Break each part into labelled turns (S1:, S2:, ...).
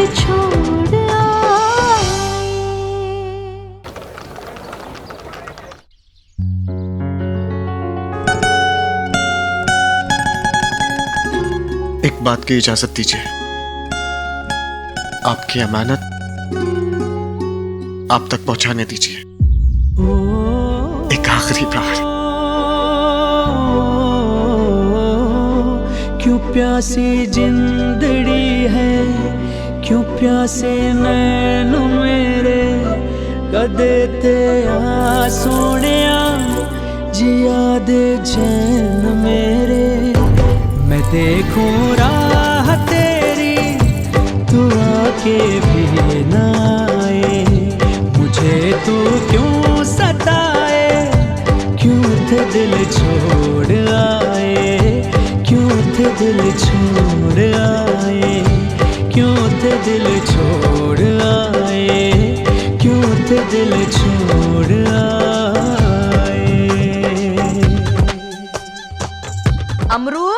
S1: दिल छोड़ आए।
S2: एक बात की इजाजत दीजिए। आपकी अमानत आप तक पहुंचाने दीजिए। एक आखिरी प्रहर।
S1: क्यों प्यासी जिंदड़ी है, क्यों प्यासे नैन मेरे, कदे ते आ सोनिया जिया दे चैन मेरे। मैं देखूं राह तेरी, तू आके भी ना आए, मुझे तू क्यों सताए, क्यों थे दिल छोड़ आए, क्यों थे दिल छोड़ आए, क्यों थे दिल छोड़ आए, क्यों थे दिल छोड़ आए।
S3: अमरू,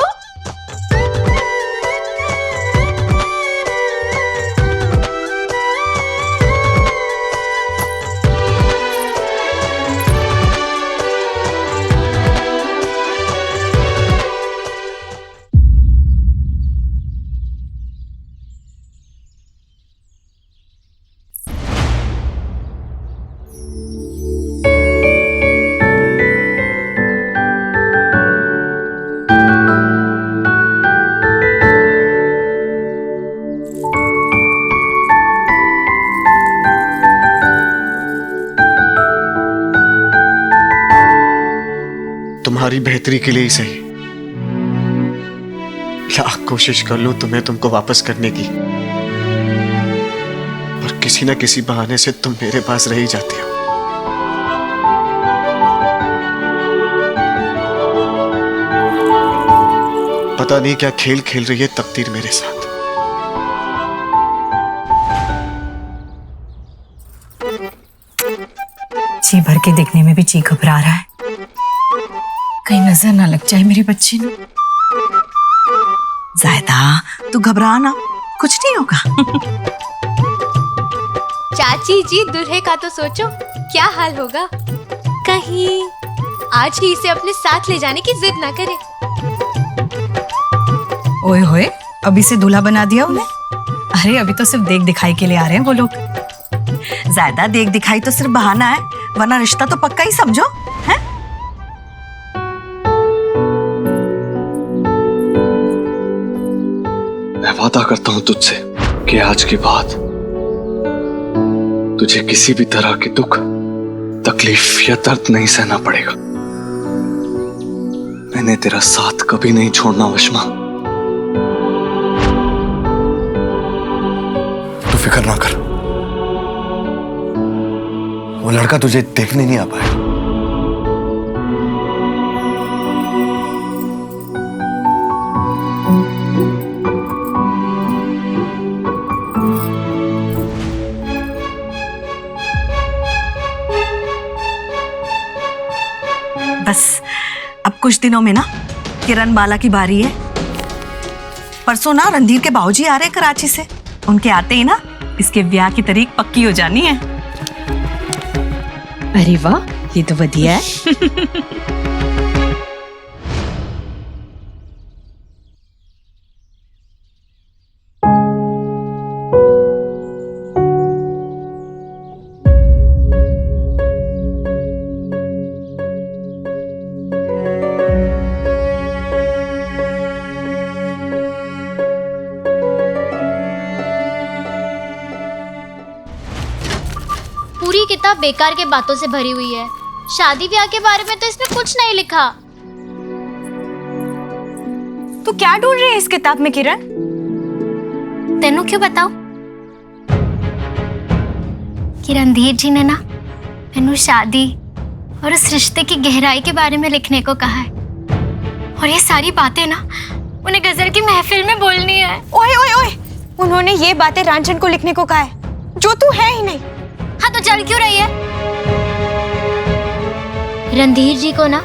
S2: तुम्हारी बेहतरी के लिए ही सही, लाख कोशिश कर लूं तुमको वापस करने की, पर किसी ना किसी बहाने से तुम मेरे पास रह ही जाती हो। पता नहीं क्या खेल खेल रही है तकदीर मेरे साथ।
S4: जी भर के देखने में भी जी घबरा रहा है, कहीं नजर ना लग जाए मेरी बच्ची ने। ज़ायदा तू घबरा ना, कुछ नहीं होगा।
S5: चाची जी, दूल्हे का तो सोचो क्या हाल होगा, कहीं आज ही इसे अपने साथ ले जाने की जिद ना करे।
S4: ओए होए, अभी से दूल्हा बना दिया उन्हें? अरे अभी तो सिर्फ देख दिखाई के लिए आ रहे हैं वो लोग। ज़ायदा देख दिखाई तो सिर्फ बहाना है, वरना रिश्ता तो पक्का ही समझो है।
S2: मैं वादा करता हूं तुझसे कि आज के बाद तुझे किसी भी तरह के दुख, तकलीफ या दर्द नहीं सहना पड़ेगा। मैंने तेरा साथ कभी नहीं छोड़ना वशमा। तू फिक्र ना कर, वो लड़का तुझे देखने नहीं आ पाएगा।
S4: बस अब कुछ दिनों में ना किरण बाला की बारी है। परसों ना रणधीर के बाबूजी आ रहे हैं कराची से, उनके आते ही ना इसके ब्याह की तारीख पक्की हो जानी है।
S3: अरे वाह, ये तो बढ़िया है।
S5: पूरी किताब बेकार के बातों से भरी हुई है। शादी ब्याह के बारे में तो इसमें कुछ नहीं लिखा।
S6: तू क्या ढूंढ रही है इस किताब में किरण?
S5: तेनू क्यों बताओ? कि रणधीर जी ने ना मैनू शादी और उस रिश्ते की गहराई के बारे में लिखने को कहा है, और ये सारी बातें ना उन्हें गजल की महफिल में बोलनी है।
S6: ओए ओए ओए, उन्होंने ये बातें रांझन को लिखने को कहा है, जो तू है ही नहीं।
S5: हाँ तो चल क्यों रही है? रणधीर जी को ना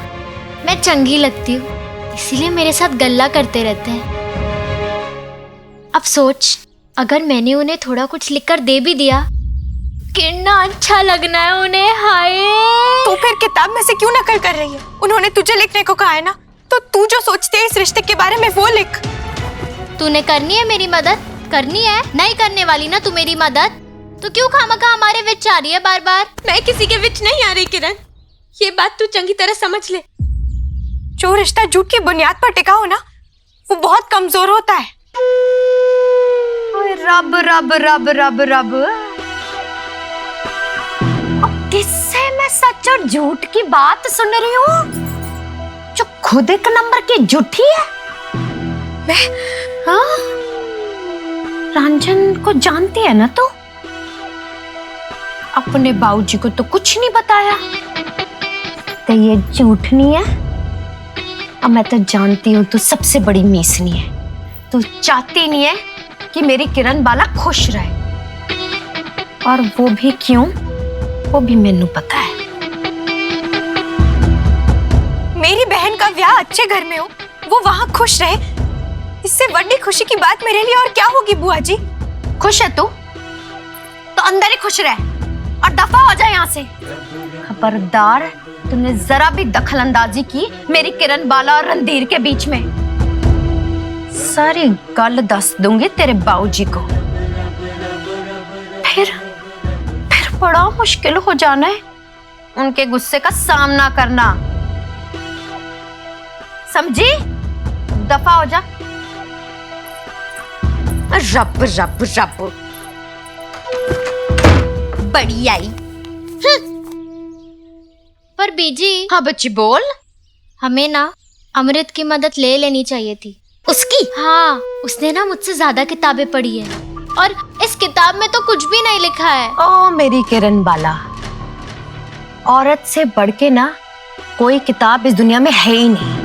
S5: मैं चंगी लगती हूँ, इसीलिए मेरे साथ गल्ला करते रहते हैं। अब सोच, अगर मैंने उन्हें थोड़ा कुछ लिखकर दे भी दिया, कितना अच्छा लगना है उन्हें। हाय,
S6: तो फिर किताब में से क्यों नकल कर रही है? उन्होंने तुझे लिखने को कहा है ना, तो तू जो सोचती है इस रिश्ते के बारे में वो लिख।
S5: तूने करनी है मेरी मदद? करनी है? नहीं करने वाली ना तू मेरी मदद, तो क्यों खामखा हमारे विच आ रही है बार बार?
S6: मैं किसी के विच नहीं आ रही किरण, ये बात तू चंगी तरह समझ ले। जो रिश्ता झूठ की बुनियाद पर टिका हो ना, वो बहुत कमजोर होता है।
S4: ओए रब रब रब रब रब, अब किससे मैं सच और झूठ की बात सुन रही हूँ, जो खुद एक नंबर की झूठी है।
S6: मैं
S4: हाँ, रंजन को जानती है ना तू? अपने बाबूजी को तो कुछ नहीं बताया, तो ये झूठ नहीं है। अब मैं तो जानती हूँ तू सबसे बड़ी मीसनी है। तू चाहती नहीं है कि मेरी किरण बाला खुश रहे, और वो भी क्यों, वो भी मैनू पता है।
S6: मेरी बहन का ब्याह अच्छे घर में हो, वो वहाँ खुश रहे, इससे बड़ी खुशी की बात मेरे लिए और क्या होगी बुआ जी?
S4: खुश है तू तो अंदर ही खुश रह और दफा हो जाए यहाँ से। खबरदार, तुमने जरा भी दखल अंदाजी की मेरी किरण बाला और रणधीर के बीच में, सारी गल दस दूंगी तेरे बाबूजी को। फिर बड़ा मुश्किल हो जाना है उनके गुस्से का सामना करना, समझी? दफा हो जा। रब रब रब, बड़ी आई।
S5: पर बीजी,
S4: हाँ बच्ची बोल।
S5: हमें ना अमृत की मदद ले लेनी चाहिए थी।
S4: उसकी?
S5: हाँ, उसने ना मुझसे ज्यादा किताबें पढ़ी है, और इस किताब में तो कुछ भी नहीं लिखा है।
S4: ओ मेरी किरण बाला, औरत से बढ़ के ना कोई किताब इस दुनिया में है ही नहीं।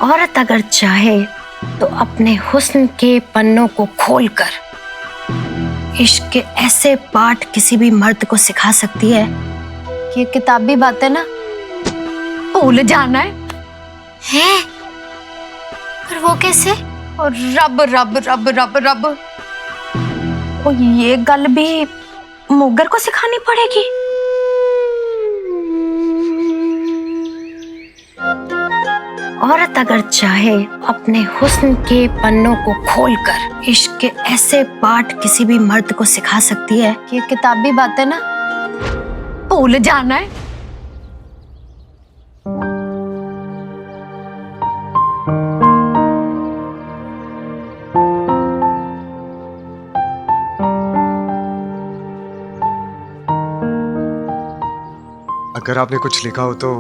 S4: औरत अगर चाहे तो अपने हुस्न के पन्नों को खोलकर इश्क के ऐसे पाठ किसी भी मर्द को सिखा सकती है कि ये किताबी बातें ना भूल जाना है।
S5: पर वो कैसे?
S4: और रब रब रब रब रब, ओ ये गल भी मुगर को सिखानी पड़ेगी। औरत अगर चाहे अपने हुस्न के पन्नों को खोलकर इश्क के ऐसे पाठ किसी भी मर्द को सिखा सकती है कि किताबी बातें ना भूल जाना है।
S7: अगर आपने कुछ लिखा हो तो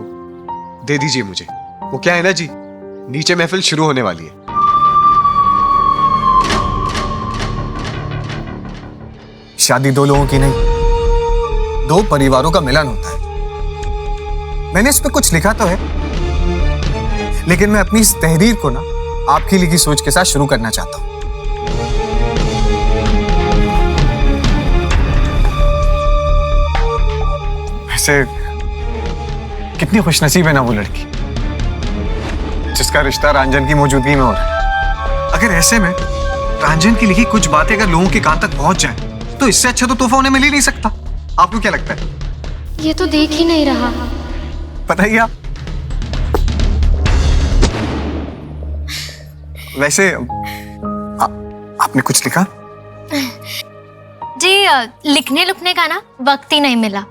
S7: दे दीजिए मुझे। वो क्या है ना जी, नीचे महफिल शुरू होने वाली है। शादी दो लोगों की नहीं, दो परिवारों का मिलन होता है। मैंने इस पे कुछ लिखा तो है, लेकिन मैं अपनी इस तहरीर को ना आपकी लिखी सोच के साथ शुरू करना चाहता हूं। वैसे कितनी खुशनसीब है ना वो लड़की जिसका रिश्ता रंजन की मौजूदगी में हो रहा है। अगर ऐसे में रंजन की लिखी कुछ बातें अगर लोगों के कान तक पहुंच जाए तो इससे अच्छा तो तोहफा उन्हें मिल ही नहीं सकता। आपको क्या लगता है?
S5: ये तो देख ही नहीं रहा।
S7: पता ही आप। वैसे आपने कुछ लिखा?
S5: जी, लिखने लुखने का ना वक्त ही नहीं मिला।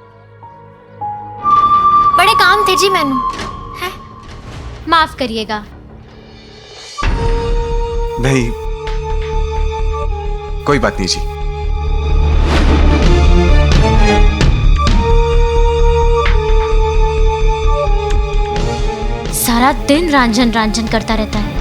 S5: बड़े काम थे जी मैनू, है? माफ करिएगा।
S7: नहीं, कोई बात नहीं जी।
S5: सारा दिन रंजन रंजन करता रहता है।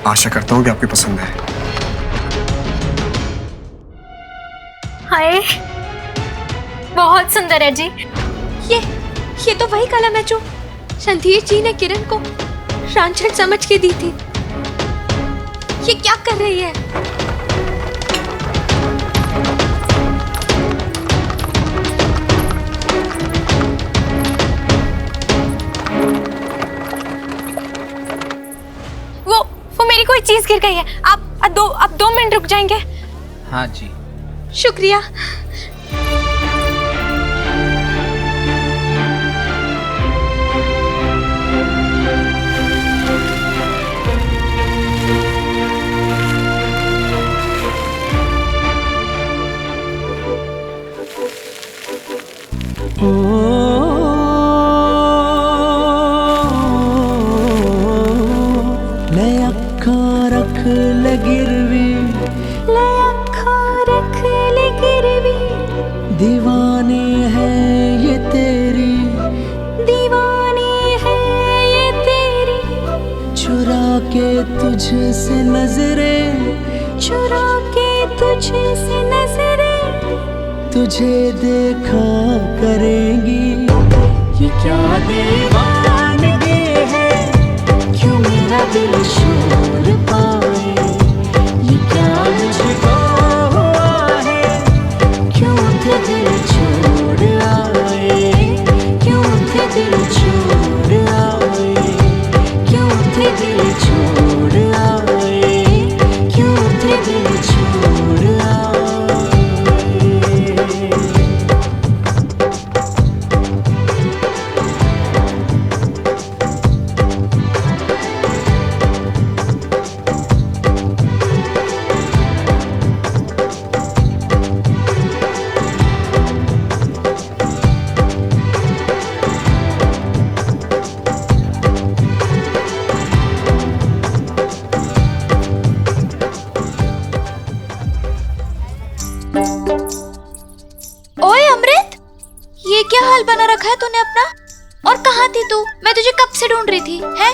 S7: आशा करता हूँ कि आपको पसंद है।
S5: हाय, बहुत सुंदर है जी।
S6: ये तो वही कलम है जो रणधीर जी ने किरण को रांझण समझ के दी थी। ये क्या कर रही है? वो मेरी कोई चीज गिर गई है। आप 2 मिनट रुक जाएंगे?
S1: हाँ जी।
S6: शुक्रिया।
S1: ले अखा रख ले गिरवी, दीवानी है ये तेरी, चुरा के तुझसे नजरें, तुझे देखा करेंगी। ये क्या दीवानगी है, क्यों मेरा दिल शोर पाए। ये क्या मुझको हुआ है, क्यों थे दिल छोड़ आए, क्यों थे दिल छोड़ आए, क्यों थे दिल छोड़ आए, क्यों थे दिल छोड़ आए।
S6: ओए अमृत, ये क्या हाल बना रखा है तूने अपना? और कहाँ थी तू? मैं तुझे कब से ढूंढ रही थी। हैं?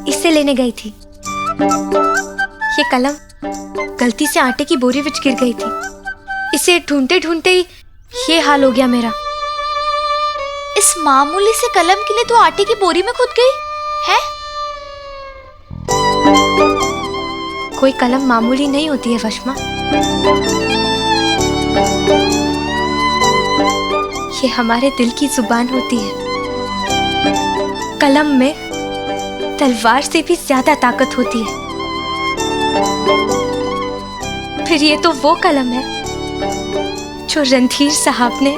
S6: इसे लेने गई थी। ये कलम गलती से आटे की बोरी विच गिर गई थी। इसे ढूंढते ढूंढते ही ये हाल हो गया मेरा। इस मामूली से कलम के लिए तू आटे की बोरी में खुद गई है? कोई कलम मामूली नहीं होती है वशमा। ये हमारे दिल की जुबान होती है। कलम में तलवार से भी ज्यादा ताकत होती है। फिर ये तो वो कलम है जो रणधीर साहब ने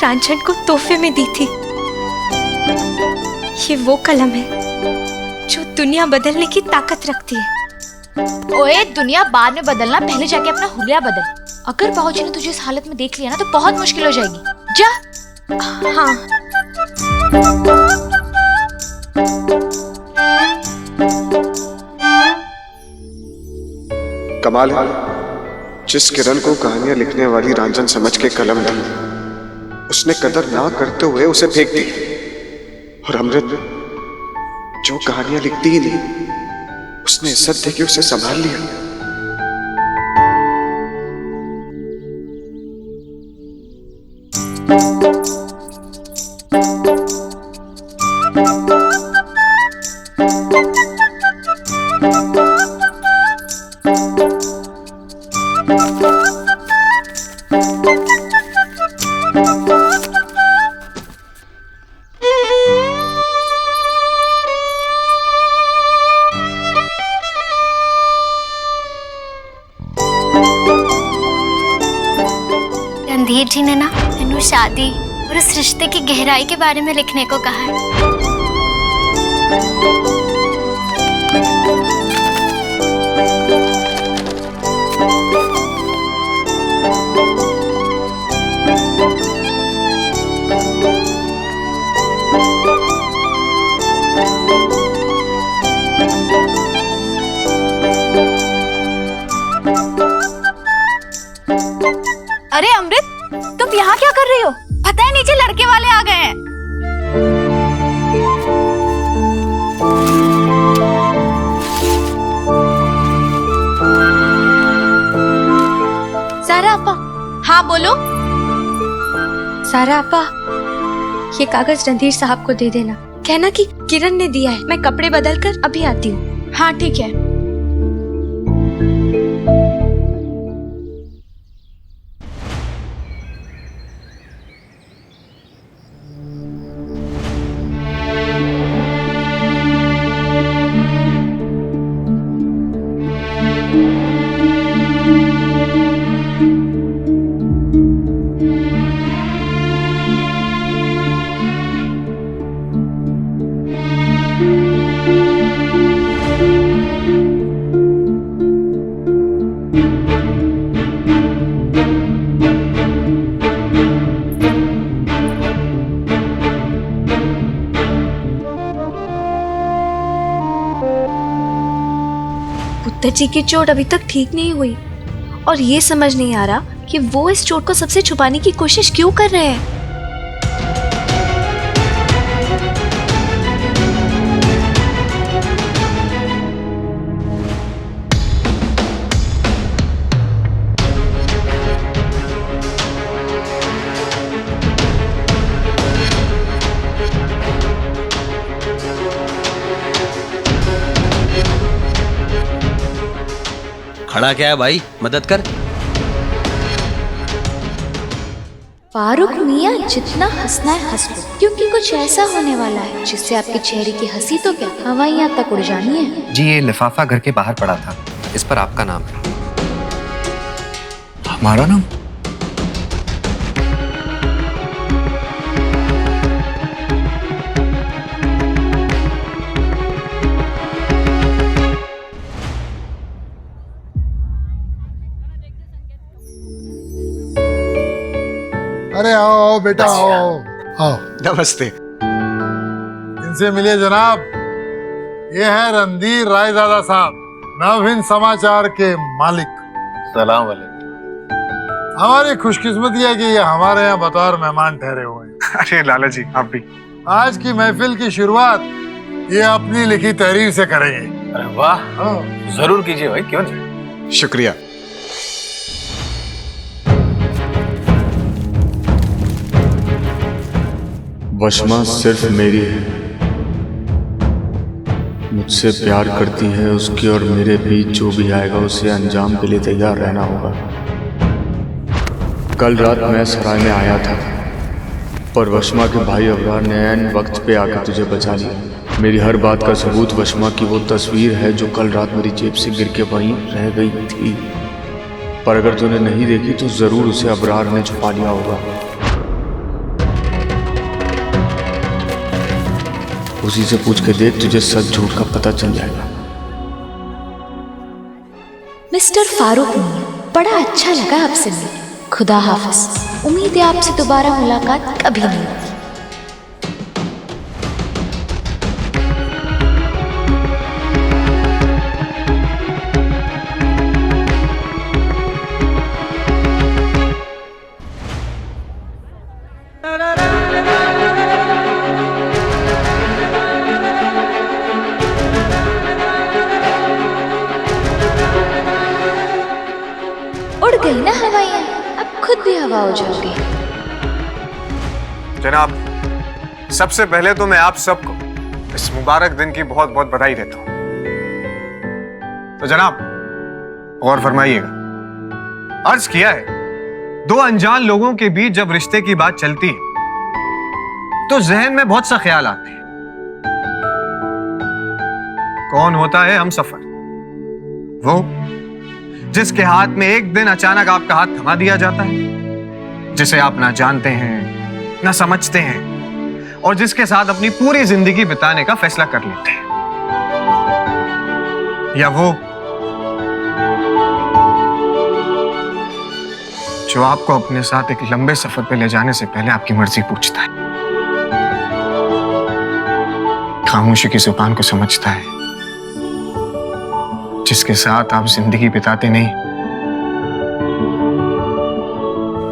S6: रांझण को तोहफे में दी थी। ये वो कलम है जो दुनिया बदलने की ताकत रखती है।
S8: ओए, दुनिया बाद में बदलना, पहले जाके अपना हुलिया बदल। अगर बाबूजी ने तुझे इस हालत में देख लिया ना तो बहुत मुश्किल हो जाएगी। जा।
S6: हाँ।
S7: कमाल है, जिस किरण को कहानियां लिखने वाली रांझण समझ के कलम दी, उसने कदर ना करते हुए उसे फेंक दी। और अमृत जो कहानियां लिखती ही नहीं, उसने इज्जत देके उसे संभाल लिया।
S5: रणधीर जी ने ना मैनू शादी और उस रिश्ते की गहराई के बारे में लिखने को कहा है।
S4: अरे अमृत, तुम यहाँ क्या कर रही हो? पता है नीचे लड़के वाले आ गए हैं।
S6: सारा अपा। हाँ बोलो। सारा अपा, ये कागज रणधीर साहब को दे देना। कहना कि किरण ने दिया है। मैं कपड़े बदल कर अभी आती हूँ।
S8: हाँ ठीक है।
S6: पुत्र जी की चोट अभी तक ठीक नहीं हुई और ये समझ नहीं आ रहा कि वो इस चोट को सबसे छुपाने की कोशिश क्यों कर रहे हैं।
S9: खड़ा क्या है भाई, मदद कर।
S8: फारूक मियाँ, जितना हंसना है हंस लो, क्योंकि कुछ ऐसा होने वाला है जिससे आपके चेहरे की हंसी तो क्या हवाइयाँ तक उड़ जानी है।
S7: जी, ये लिफाफा घर के बाहर पड़ा था, इस पर आपका नाम है।
S2: हमारा नाम?
S10: अरे आओ आओ बेटा, आओ आओ आओ।
S7: नमस्ते।
S10: इनसे मिलिए जनाब, ये है रणधीर रायजादा साहब, नवहिंद समाचार के मालिक।
S7: सलाम वालेकुम।
S10: हमारी खुशकिस्मती है कि ये हमारे यहाँ बतौर मेहमान ठहरे हुए हैं।
S7: अरे लाला जी, आप भी।
S10: आज की महफिल की शुरुआत ये अपनी लिखी तहरीर से करेंगे।
S7: अरे वाह,
S10: हाँ।
S7: जरूर कीजिए भाई, क्यों नहीं। शुक्रिया।
S2: वशमा सिर्फ मेरी है, मुझसे प्यार करती है। उसके और मेरे बीच जो भी आएगा उसे अंजाम के लिए तैयार रहना होगा। कल रात मैं सराय में आया था, पर वशमा के भाई अबरार ने ऐन वक्त पे आकर तुझे बचा लिया। मेरी हर बात का सबूत वशमा की वो तस्वीर है जो कल रात मेरी जेब से गिर के वहीं रह गई थी। पर अगर तूने नहीं देखी तो जरूर उसे अबरार ने छुपा लिया होगा। उसी से पूछ के देख, तुझे सच झूठ का पता चल जाएगा।
S8: मिस्टर फारूक मियाँ, बड़ा अच्छा लगा आपसे मिलकर। खुदा हाफिज। उम्मीद है आपसे दोबारा मुलाकात कभी नहीं होगी। उड़ गई ना हवाइयाँ, अब खुद भी हवा हो जाओगे।
S7: जनाब, सबसे पहले तो मैं आप सबको इस मुबारक दिन की बहुत बहुत बधाई देता हूं। तो जनाब, गौर फरमाइएगा, अर्ज किया है, दो अनजान लोगों के बीच जब रिश्ते की बात चलती है तो जहन में बहुत सा ख्याल आते हैं। कौन होता है हमसफर? वो जिसके हाथ में एक दिन अचानक आपका हाथ थमा दिया जाता है, जिसे आप ना जानते हैं ना समझते हैं, और जिसके साथ अपनी पूरी जिंदगी बिताने का फैसला कर लेते हैं। या वो जो आपको अपने साथ एक लंबे सफर पे ले जाने से पहले आपकी मर्जी पूछता है, खामोशी की जुबान को समझता है, जिसके साथ आप जिंदगी बिताते नहीं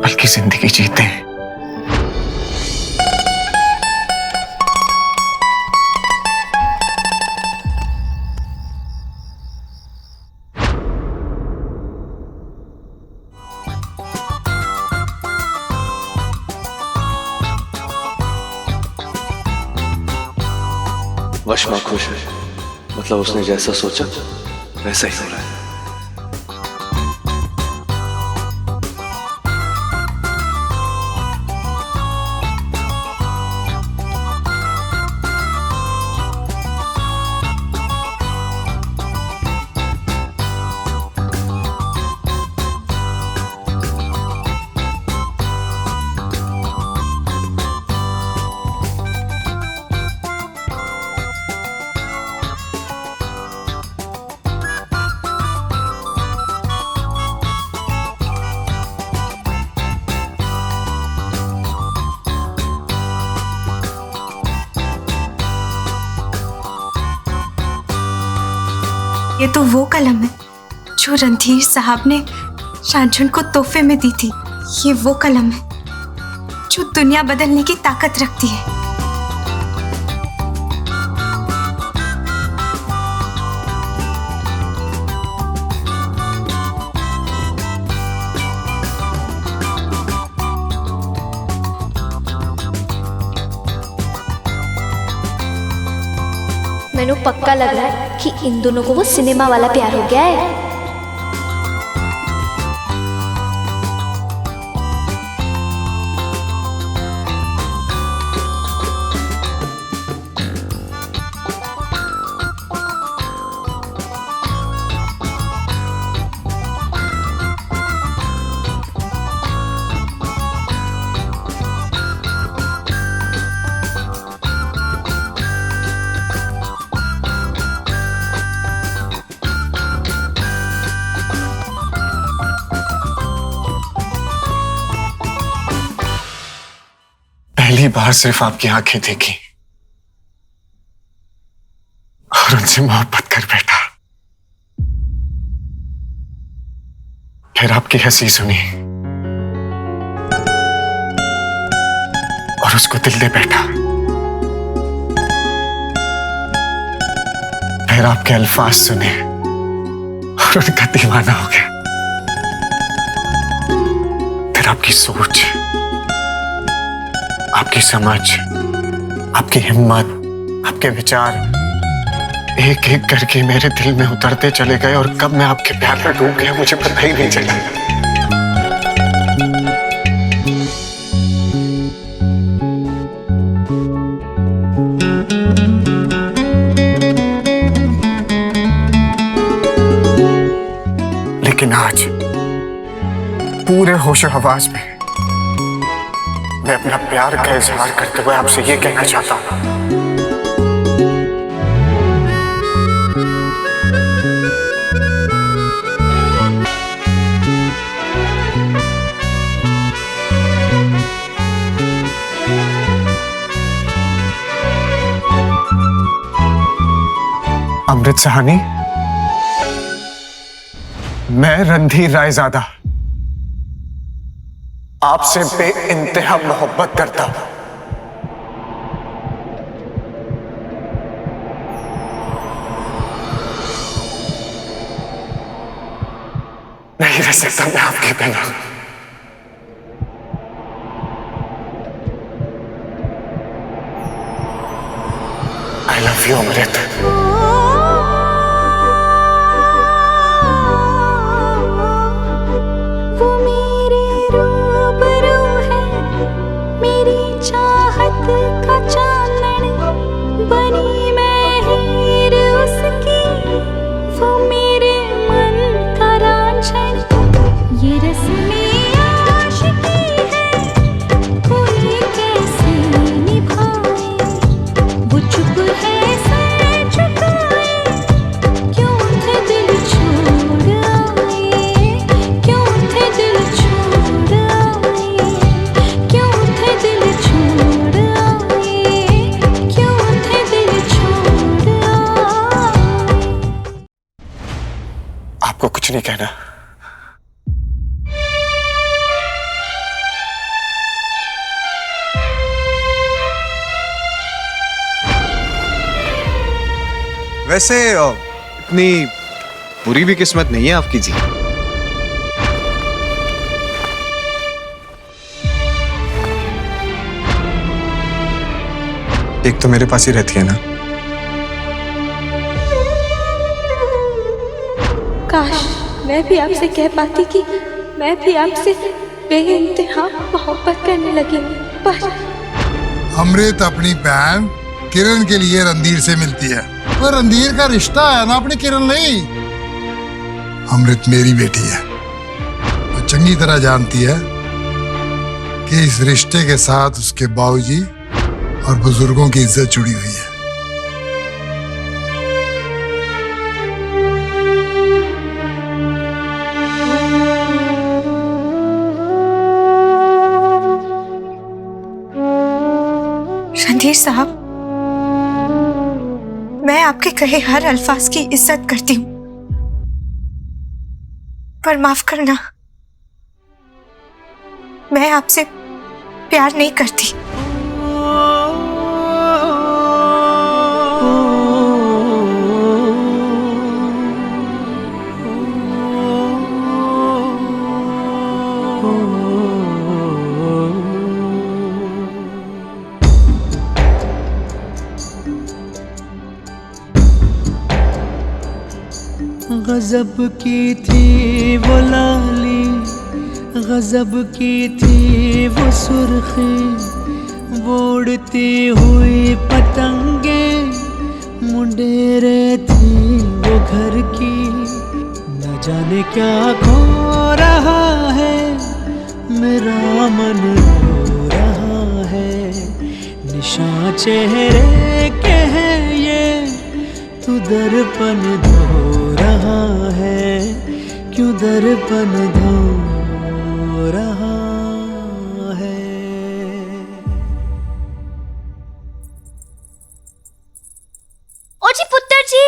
S7: बल्कि जिंदगी जीते हैं।
S11: वशमा खुश है, मतलब उसने जैसा सोचा वैसा ही हो रहा है।
S12: ये तो वो कलम है जो रणधीर साहब ने रांझन को तोहफे में दी थी। ये वो कलम है जो दुनिया बदलने की ताकत रखती है।
S8: मैनू पक्का लग रहा है कि इन दोनों को वो सिनेमा वाला प्यार हो गया है।
S7: पहली बार सिर्फ आपकी आंखें देखी और उनसे मोहब्बत कर बैठा, फिर आपकी हंसी सुनी और उसको दिल दे बैठा, फिर आपके अल्फाज सुने और उनका दीवाना हो गया, फिर आपकी सोच, आपकी समझ, आपकी हिम्मत, आपके विचार एक एक करके मेरे दिल में उतरते चले गए और कब मैं आपके प्यार में डूब गया मुझे पता ही नहीं चला। लेकिन आज पूरे होशो हवास में मैं अपना प्यार का इजहार करते हुए आपसे ये कहना चाहता हूं, अमृत सहानी, मैं रणधीर रायजादा आपसे बेइंतहा मोहब्बत करता हूं। नहीं रह सकता मैं आपके बिना। आई लव यू अमृत। आपको कुछ नहीं कहना। वैसे इतनी बुरी भी किस्मत नहीं है आपकी जी। एक तो मेरे पास ही रहती है ना,
S12: काश मैं भी आपसे कह पाती कि मैं भी आपसे बेइंतहा मोहब्बत करने लगी, पर
S10: अमृत अपनी बहन किरण के लिए रणधीर से मिलती है। वो रणधीर का रिश्ता है ना, अपनी किरण नहीं। अमृत मेरी बेटी है, वो चंगी तरह जानती है कि इस रिश्ते के साथ उसके बाबूजी और बुजुर्गों की इज्जत जुड़ी हुई है।
S12: रणधीर साहब, मैं आपके कहे हर अल्फाज की इज्जत करती हूँ, पर माफ करना, मैं आपसे प्यार नहीं करती।
S1: गजब की थी वो लाली, गजब की थी वो सुर्खी, वो उड़ती हुई पतंगे मुंडेरे थी वो घर की। न जाने क्या खो रहा है, मेरा मन रो रहा है। निशान चेहरे के हैं ये, तू दर्पण धो रहा है, क्यों दर्पण धो रहा है।
S6: ओ जी पुत्र जी,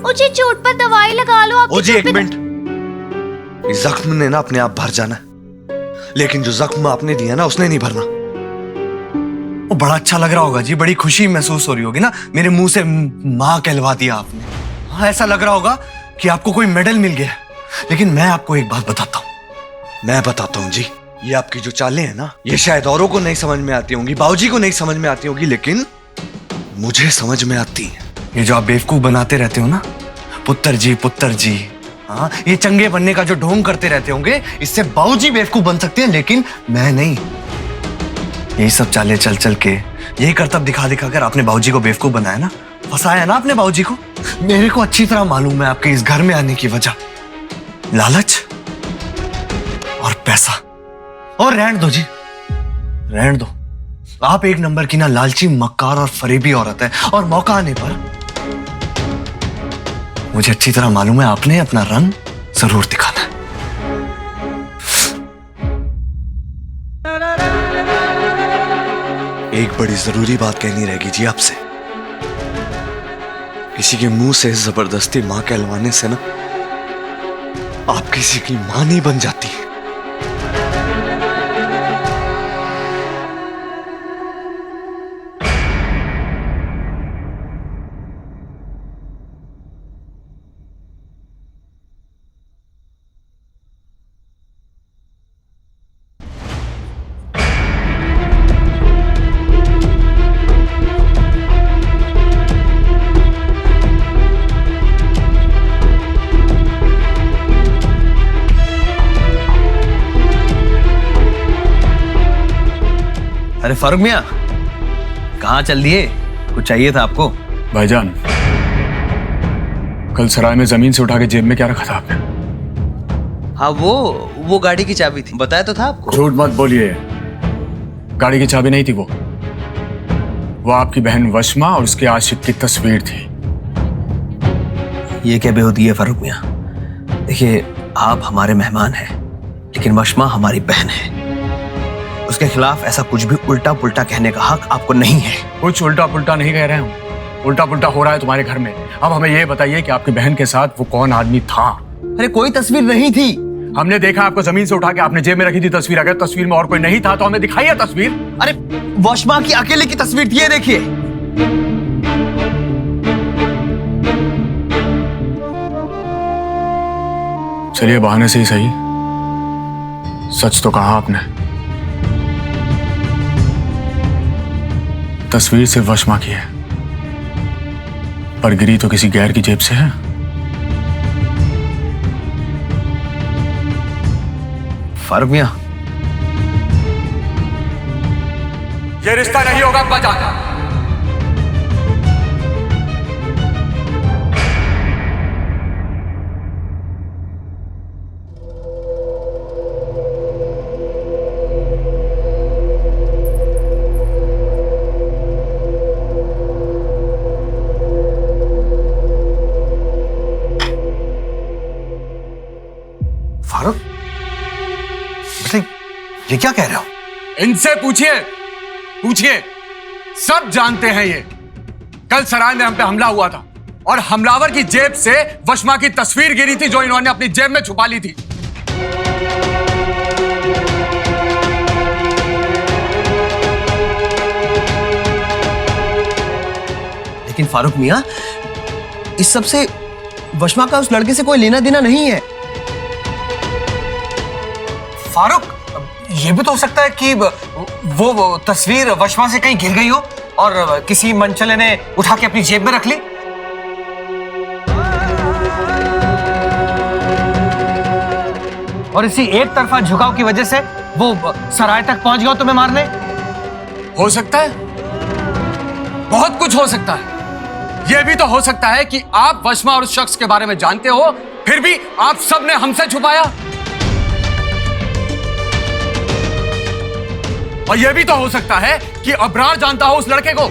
S6: ओ जी चोट पर दवाई लगा लो। आप
S11: ओ जी एक मिनट, इस जख्म ने ना अपने आप भर जाना, लेकिन जो जख्म आपने दिया ना उसने नहीं भरना।
S7: वो बड़ा अच्छा लग रहा होगा जी, बड़ी खुशी महसूस हो रही होगी ना, मेरे मुंह से माँ कहलवा दिया आपने। हाँ, ऐसा लग रहा होगा कि आपको कोई मेडल मिल गया। लेकिन मैं आपको एक बात बताता हूँ।
S11: मैं बताता हूँ जी, ये आपकी जो चालें हैं ना, ये शायद औरों को नहीं समझ में आती होंगी, बाबूजी को नहीं समझ में आती होंगी, लेकिन मुझे समझ में आती है।
S7: ये जो आप बेवकूफ बनाते रहते हो ना, पुत्र जी, हाँ, ये चंगे बनने का जो ढोंग करते रहते होंगे, इससे बाबूजी बेवकूफ बन सकते हैं, लेकिन मैं नहीं। यही सब चाले चल चल के, यही करतब दिखा दिखा कर आपने बाबूजी को बेवकूफ बनाया ना, फंसाया ना आपने बाबूजी को। मेरे को अच्छी तरह मालूम है आपके इस घर में आने की वजह लालच और पैसा। और रहने दो जी, रहने दो। आप एक नंबर की ना लालची, मक्कार और फरेबी औरत है, और मौका आने पर मुझे अच्छी तरह मालूम है आपने अपना रंग जरूर दिखाना है।
S11: एक बड़ी जरूरी बात कहनी रहेगी जी आपसे। किसी के मुंह से जबरदस्ती मां कहलवाने से ना, आप किसी की मां नहीं बन जाती।
S9: अरे फारूक मियाँ, कहाँ चल दिए? कुछ चाहिए था आपको?
S2: भाईजान, कल सराय में जमीन से उठा के जेब में क्या रखा था आपने?
S9: हाँ, वो गाड़ी की चाबी थी, बताया तो था आपको।
S2: झूठ मत बोलिए, गाड़ी की चाबी नहीं थी वो आपकी बहन वशमा और उसके आशिक की तस्वीर थी।
S9: ये क्या बेहूदी है फारूक मियाँ? देखिए, आप हमारे मेहमान हैं, लेकिन वशमा हमारी बहन है। उसके खिलाफ ऐसा कुछ भी उल्टा पुल्टा कहने का हक आपको नहीं है।
S2: कुछ उल्टा पुल्टा नहीं कह रहे हम, उल्टा पुल्टा हो रहा है तुम्हारे घर में। अब हमें ये बताइए कि आपकी बहन के साथ वो कौन आदमी था?
S9: अरे कोई तस्वीर नहीं थी।
S2: हमने देखा आपको जमीन से उठा के आपने जेब में रखी थी तस्वीर। अगर तस्वीर में और कोई नहीं था तो हमें दिखाइए तस्वीर।
S9: अरे वशमा की अकेले की तस्वीर थी, ये देखिए।
S2: चलिए, बहाने से ही सही, सच तो कहा आपने। तस्वीर सिर्फ वशमा की है, पर गिरी तो किसी गैर की जेब से है।
S9: फारूक मियां,
S11: ये रिश्ता नहीं होगा अब्बा जान।
S9: फारूक, बेटे ये क्या कह रहे हो?
S11: इनसे पूछिए, पूछिए, सब जानते हैं ये। कल सराय में हम पे हमला हुआ था और हमलावर की जेब से वशमा की तस्वीर गिरी थी जो इन्होंने अपनी जेब में छुपा ली थी।
S9: लेकिन फारूक मियां, इस सब से वशमा का उस लड़के से कोई लेना देना नहीं है।
S7: फारूक, ये भी तो हो सकता है कि वो तस्वीर वशमा से कहीं गिर गई हो और किसी मनचले ने उठा के अपनी जेब में रख ली। और इसी एक तरफा झुकाव की वजह से वो सराय तक पहुंच गया तुम्हें मारने।
S11: हो सकता है, बहुत कुछ हो सकता है। यह भी तो हो सकता है कि आप वशमा और उस शख्स के बारे में जानते हो, फिर भी आप सब ने हमसे छुपाया। और यह भी तो हो सकता है कि अबरार जानता हो उस लड़के को।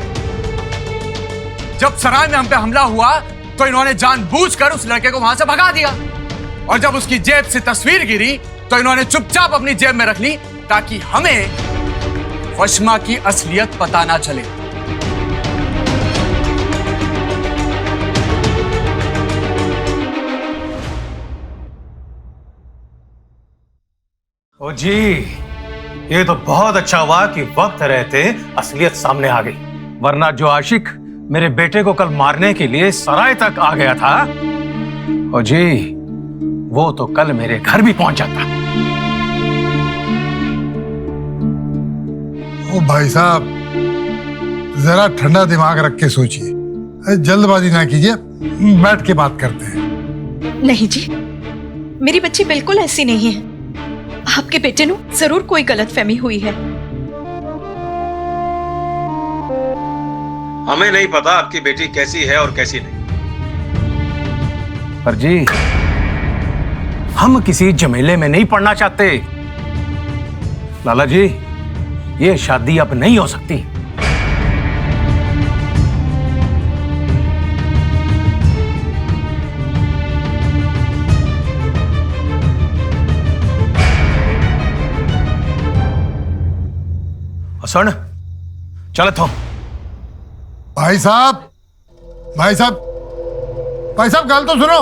S11: जब सराय में हम पे हमला हुआ तो इन्होंने जानबूझकर उस लड़के को वहां से भगा दिया और जब उसकी जेब से तस्वीर गिरी तो इन्होंने चुपचाप अपनी जेब में रख ली ताकि हमें वशमा की असलियत पता ना चले।
S7: ओ जी, ये तो बहुत अच्छा हुआ कि वक्त रहते असलियत सामने आ गई, वरना जो आशिक मेरे बेटे को कल मारने के लिए सराय तक आ गया था, ओ जी, वो तो कल मेरे घर भी पहुंच जाता।
S10: ओ भाई साहब, जरा ठंडा दिमाग रख के सोचिए, जल्दबाजी ना कीजिए, बैठ के बात करते हैं।
S4: नहीं जी, मेरी बच्ची बिल्कुल ऐसी नहीं है। आपके बेटे नु जरूर कोई गलतफहमी हुई है।
S13: हमें नहीं पता आपकी बेटी कैसी है और कैसी नहीं।
S7: पर जी, हम किसी झमेले में नहीं पड़ना चाहते। लाला जी, ये शादी अब नहीं हो सकती। सुन, चलत हो।
S10: भाई साहब, भाई साहब, भाई साहब, गल तो सुनो।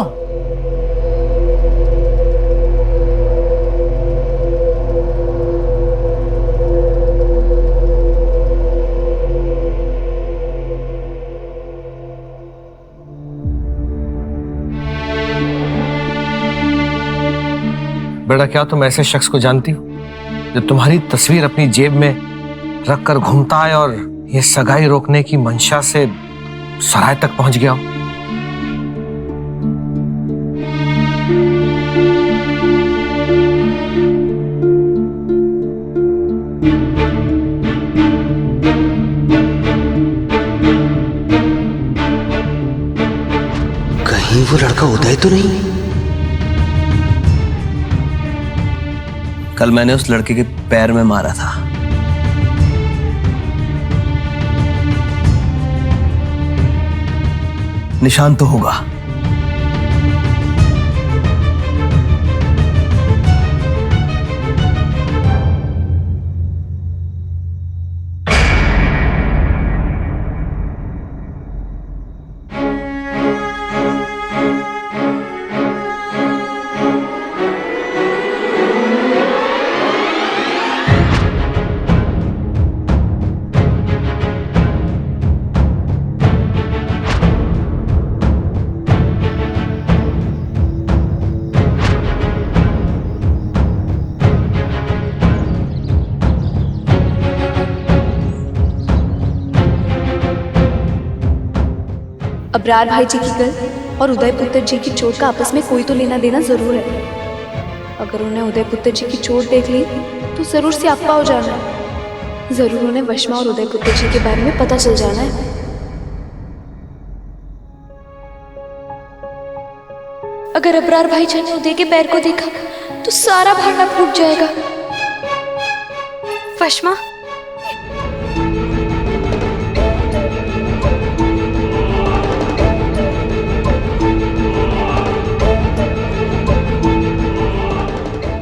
S9: बेटा, क्या तुम ऐसे शख्स को जानती हो जो तुम्हारी तस्वीर अपनी जेब में रखकर घूमता है और ये सगाई रोकने की मंशा से सराय तक पहुंच गया? कहीं वो लड़का उदय तो नहीं? कल मैंने उस लड़के के पैर में मारा था। निशान तो होगा।
S8: अबरार भाई जी की गल और उदय पुत्र जी की चोट का आपस में कोई तो लेना देना जरूर है। अगर उन्हें उदयपुत्र जी की चोट देख ली तो जरूर स्यापा हो जाना है। जरूर उन्हें वशमा और उदयपुत्र जी के बारे में पता चल जाना है। अगर अबरार भाईजान ने उदय के पैर को देखा तो सारा भांडा फूट जाएगा।
S12: वशमा,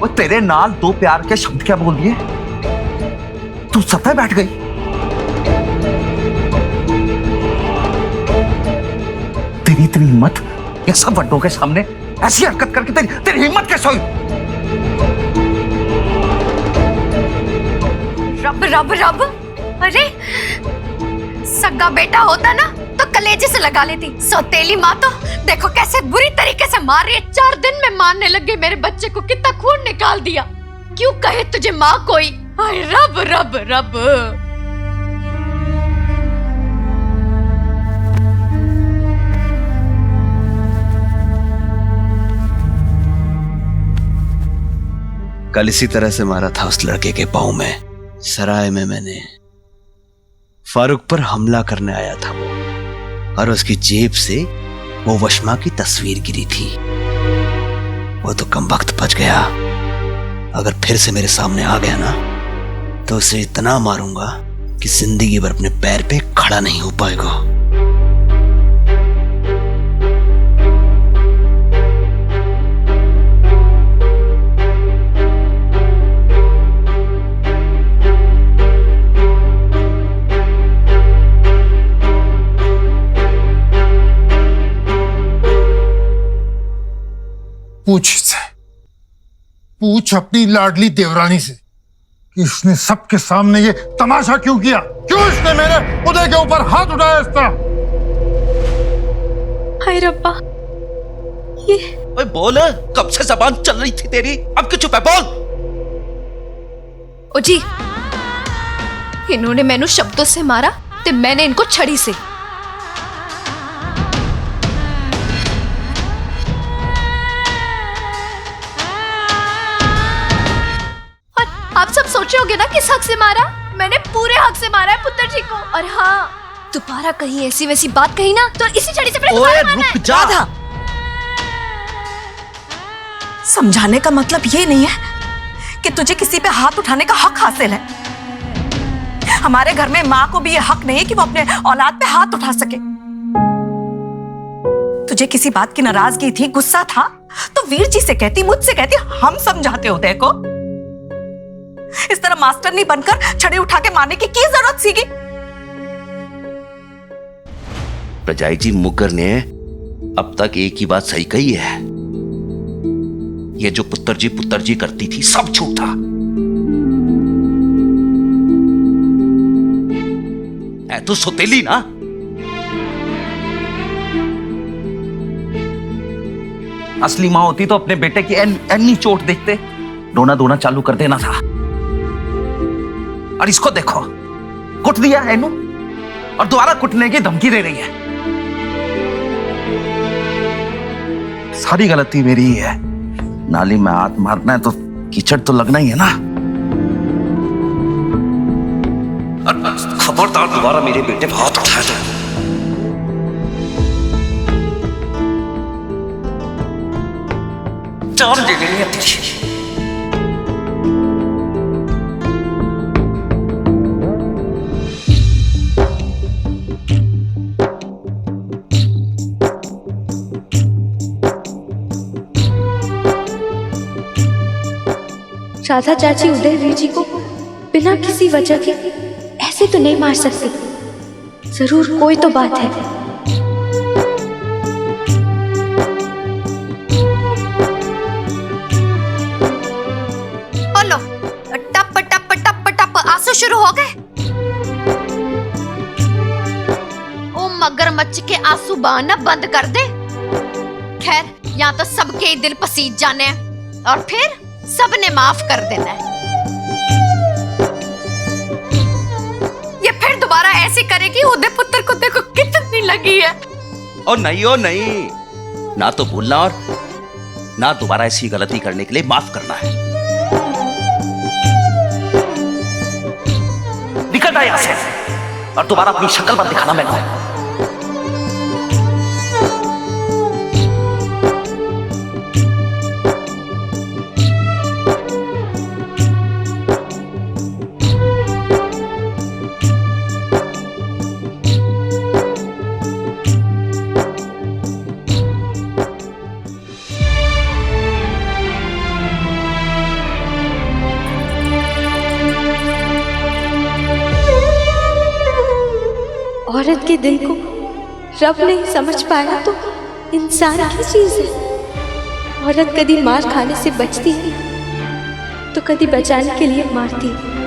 S9: वो तेरे नाल दो प्यार के शब्द क्या बोल दिए? तू सफे बैठ गई। तेरी इतनी हिम्मत ये सब बड्डों के सामने ऐसी हरकत करके तेरी हिम्मत कैसे हुई?
S5: रब रब रब, अरे सगा बेटा होता ना तो कलेजे से लगा लेती। सौतेली माँ तो देखो कैसे बुरी तरीके से मार रही है। 4 दिन में मारने लग गई मेरे बच्चे को, कितना खून निकाल दिया। क्यों कहे तुझे माँ कोई? हाय रब रब रब।
S9: कल इसी तरह से मारा था उस लड़के के पांव में। सराय में मैंने फारूक पर हमला करने आया था वो, और उसकी जेब से वो वशमा की तस्वीर गिरी थी। वो तो कमबख्त बच गया। अगर फिर से मेरे सामने आ गया ना तो उसे इतना मारूंगा कि जिंदगी भर अपने पैर पे खड़ा नहीं हो पाएगा।
S10: पूछ अपनी लाडली देवरानी से कि उसने सबके सामने ये तमाशा क्यों किया, क्यों इसने मेरे उदय के ऊपर हाथ उठाया इस तरह।
S8: हाय रब्बा, ये
S9: ओए बोल, कब से जबान चल रही थी तेरी, अब क्यों चुप है? बोल।
S8: ओ जी, इन्होंने मैनू शब्दों से मारा ते मैंने इनको छड़ी से। आप सब सोचे होंगे ना किस हक से मारा? मैंने पूरे हक से मारा है पुत्र जी को। और हाँ, दोबारा कहीं ऐसी वैसी बात कही ना तो इसी छड़ी से मैंने दोबारा मारना है।
S9: रुक जा।
S4: राधा, समझाने का मतलब ये नहीं है कि तुझे किसी पे हाथ उठाने का हक हासिल है। हमारे घर में माँ को भी ये हक नहीं है कि वो अपने औलाद पे हाथ उठा सके। तुझे किसी बात की नाराजगी थी, गुस्सा था तो वीर जी से कहती, मुझसे कहती, हम समझाते होते को। इस तरह मास्टर नहीं बनकर छड़ी उठा के मारने की जरूरत सीगी।
S9: प्रजाई जी, मुगर ने अब तक एक ही बात सही कही है। ये जो पुत्र जी करती थी सब झूठ था। है तो सौतेली ना। असली मां होती तो अपने बेटे की अन्नी चोट देखते रोना धोना चालू कर देना था। और इसको देखो, कुट दिया है और दोबारा कुटने की धमकी दे रही है। सारी गलती मेरी ही है। नाली में हाथ मारना है तो कीचड़ तो लगना ही है ना। खबरदार दोबारा मेरे बेटे पे हाथ उठाए तो जान ले लेनी है तेरी।
S8: राधा चाची उदयवीर जी को बिना किसी वजह के ऐसे तो नहीं मार सकती। जरूर कोई तो बात है।
S5: बोलो, टप टप टप टप आंसू शुरू हो गए। ओ मगरमच्छ के आंसू बहाना बंद कर दे। खैर, यहाँ तो सबके दिल पसीज जाने हैं और फिर सबने माफ कर देना है। ये फिर दोबारा ऐसे करेगी। उदय पुत्र को देखो कितनी लगी है।
S9: ओ नहीं, ना तो बोलना और ना दोबारा ऐसी गलती करने के लिए माफ करना है। निकल जा यहां से और दोबारा अपनी शक्ल पर दिखाना मेरे को।
S6: औरत के दिल को रब नहीं समझ पाया तो इंसान की चीज है। औरत कभी मार खाने से बचती है तो कभी बचाने के लिए मारती है।